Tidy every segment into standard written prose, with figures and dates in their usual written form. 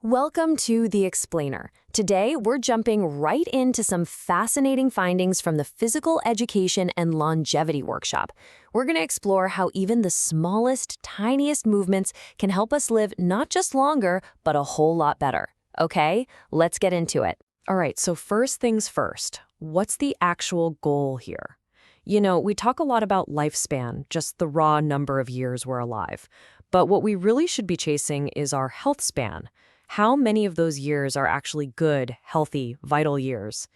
Welcome to The Explainer. Today, we're jumping right into some fascinating findings from the Physical Education and Longevity Workshop. We're going to explore how even the smallest, tiniest movements can help us live not just longer, but a whole lot better. Okay, let's get into it. All right, so first things first, what's the actual goal here? We talk a lot about lifespan, just the raw number of years we're alive. But what we really should be chasing is our health span. How many of those years are actually good, healthy, vital years?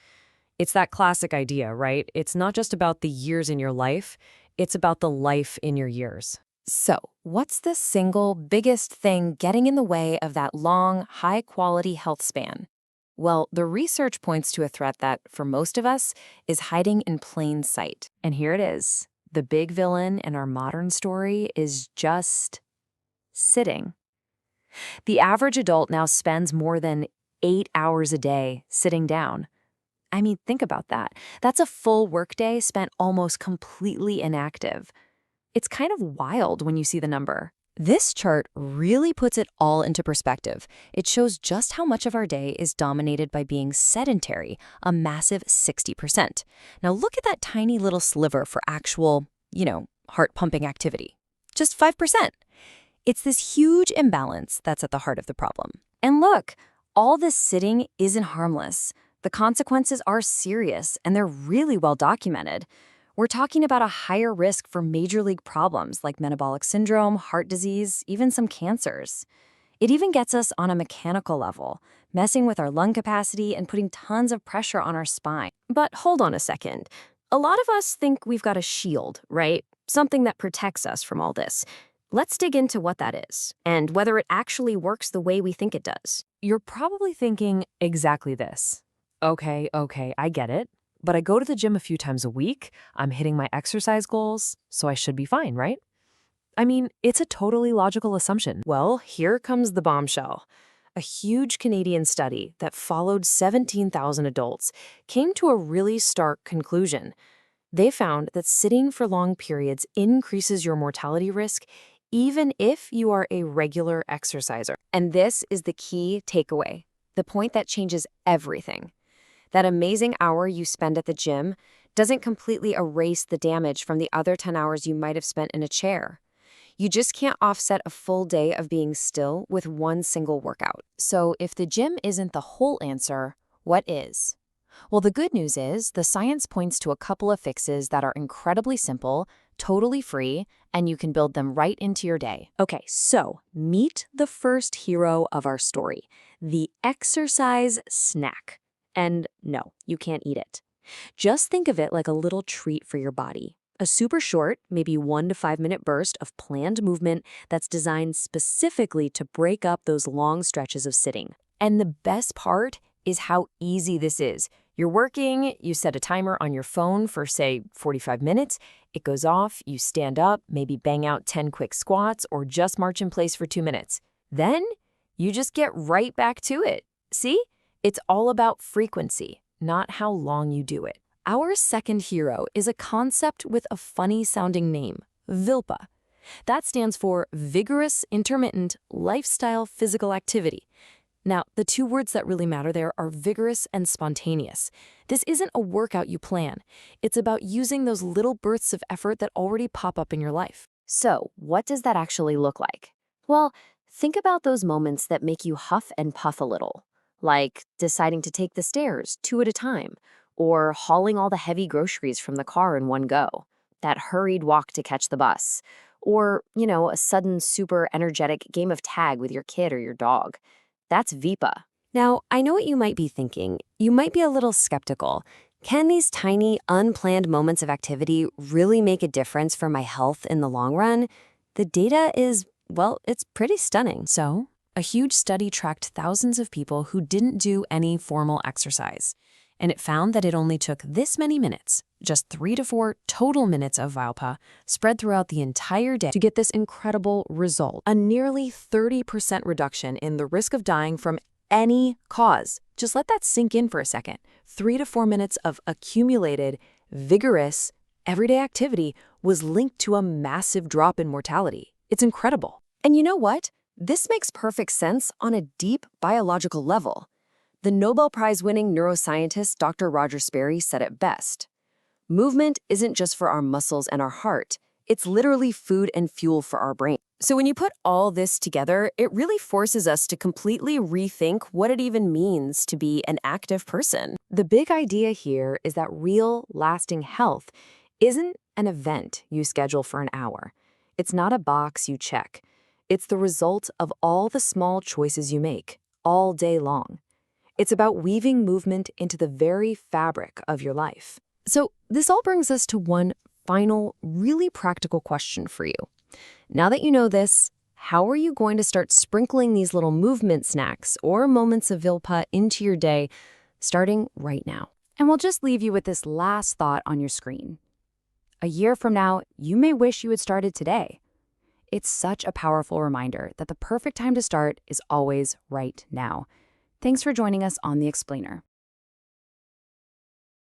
It's that classic idea, right? It's not just about the years in your life, it's about the life in your years. So, what's the single biggest thing getting in the way of that long, high-quality health span? Well, the research points to a threat that, for most of us, is hiding in plain sight. And here it is. The big villain in our modern story is just sitting. The average adult now spends more than 8 hours a day sitting down. I mean, think about that. That's a full workday spent almost completely inactive. It's kind of wild when you see the number. This chart really puts it all into perspective. It shows just how much of our day is dominated by being sedentary, a massive 60%. Now look at that tiny little sliver for actual, heart-pumping activity. Just 5%. It's this huge imbalance that's at the heart of the problem. And look, all this sitting isn't harmless. The consequences are serious, and they're really well documented. We're talking about a higher risk for major league problems like metabolic syndrome, heart disease, even some cancers. It even gets us on a mechanical level, messing with our lung capacity and putting tons of pressure on our spine. But hold on a second. A lot of us think we've got a shield, right? Something that protects us from all this. Let's dig into what that is, and whether it actually works the way we think it does. You're probably thinking exactly this. Okay, I get it. But I go to the gym a few times a week, I'm hitting my exercise goals, so I should be fine, right? I mean, it's a totally logical assumption. Well, here comes the bombshell. A huge Canadian study that followed 17,000 adults came to a really stark conclusion. They found that sitting for long periods increases your mortality risk even if you are a regular exerciser. And this is the key takeaway, the point that changes everything. That amazing hour you spend at the gym doesn't completely erase the damage from the other 10 hours you might have spent in a chair. You just can't offset a full day of being still with one single workout. So if the gym isn't the whole answer, what is? Well, the good news is the science points to a couple of fixes that are incredibly simple, totally free, and you can build them right into your day. Okay, so meet the first hero of our story, the exercise snack. And no, you can't eat it. Just think of it like a little treat for your body. A super short, maybe 1 to 5 minute burst of planned movement that's designed specifically to break up those long stretches of sitting. And the best part is how easy this is. You're working, you set a timer on your phone for, say, 45 minutes. It goes off, you stand up, maybe bang out 10 quick squats or just march in place for 2 minutes. Then you just get right back to it. See? It's all about frequency, not how long you do it. Our second hero is a concept with a funny-sounding name, VILPA. That stands for Vigorous, Intermittent, Lifestyle Physical Activity. Now, the two words that really matter there are vigorous and spontaneous. This isn't a workout you plan. It's about using those little bursts of effort that already pop up in your life. So, what does that actually look like? Well, think about those moments that make you huff and puff a little, like deciding to take the stairs 2 at a time, or hauling all the heavy groceries from the car in one go, that hurried walk to catch the bus, or, a sudden super energetic game of tag with your kid or your dog. That's VIPA. Now, I know what you might be thinking. You might be a little skeptical. Can these tiny, unplanned moments of activity really make a difference for my health in the long run? The data is, well, it's pretty stunning. So, a huge study tracked thousands of people who didn't do any formal exercise. And it found that it only took this many minutes, just 3 to 4 total minutes of VILPA, spread throughout the entire day to get this incredible result. A nearly 30% reduction in the risk of dying from any cause. Just let that sink in for a second. 3 to 4 minutes of accumulated, vigorous, everyday activity was linked to a massive drop in mortality. It's incredible. And you know what? This makes perfect sense on a deep biological level. The Nobel Prize-winning neuroscientist Dr. Roger Sperry said it best. Movement isn't just for our muscles and our heart. It's literally food and fuel for our brain. So when you put all this together, it really forces us to completely rethink what it even means to be an active person. The big idea here is that real, lasting health isn't an event you schedule for an hour. It's not a box you check. It's the result of all the small choices you make, all day long. It's about weaving movement into the very fabric of your life. So this all brings us to one final, really practical question for you. Now that you know this, how are you going to start sprinkling these little movement snacks or moments of VILPA into your day, starting right now? And we'll just leave you with this last thought on your screen. A year from now, you may wish you had started today. It's such a powerful reminder that the perfect time to start is always right now. Thanks for joining us on The Explainer.